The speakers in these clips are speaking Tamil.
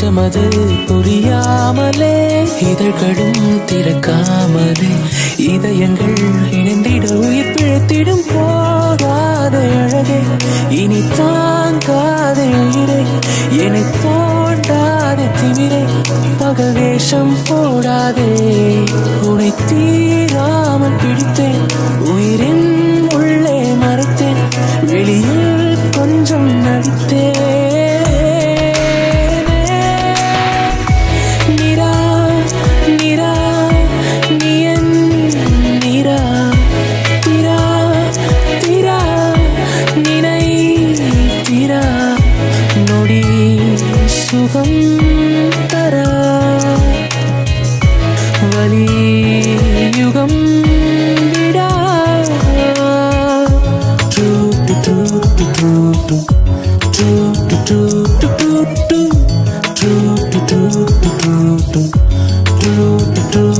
நிஜமது புரியாமலே இதழ்களும் திறக்காமலே இதயங்கள் இணைந்திட உயிர் பிழைத்திடும் போகாத அழகே இனி தாங்காத உயிரை என்னை தோண்டாத திமிரை பகல் வேஷம் போடாதே உனை தீராமல் பிடித்தேன் உயிரின் உள்ளே மறைத்தேன் வெளியில் கொஞ்சம் நடித்தேன் சுகம் தர வலி யுகம் விடா டு டு டு டு டு டு டு டு டு டு டு டு டு டு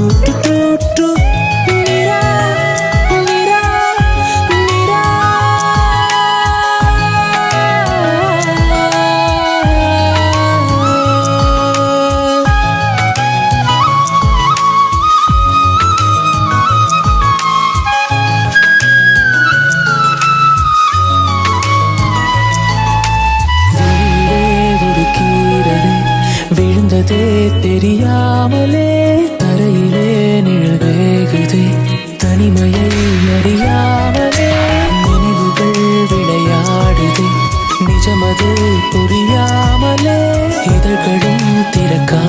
விழுந்ததே தெரியாமலே தரையிலே நிழல் வேகுதே தனிமையை அறியாமலே நினைவுகள் விளையாடுதே நிஜமது புரியாமலே இதழ்களும் திறக்கா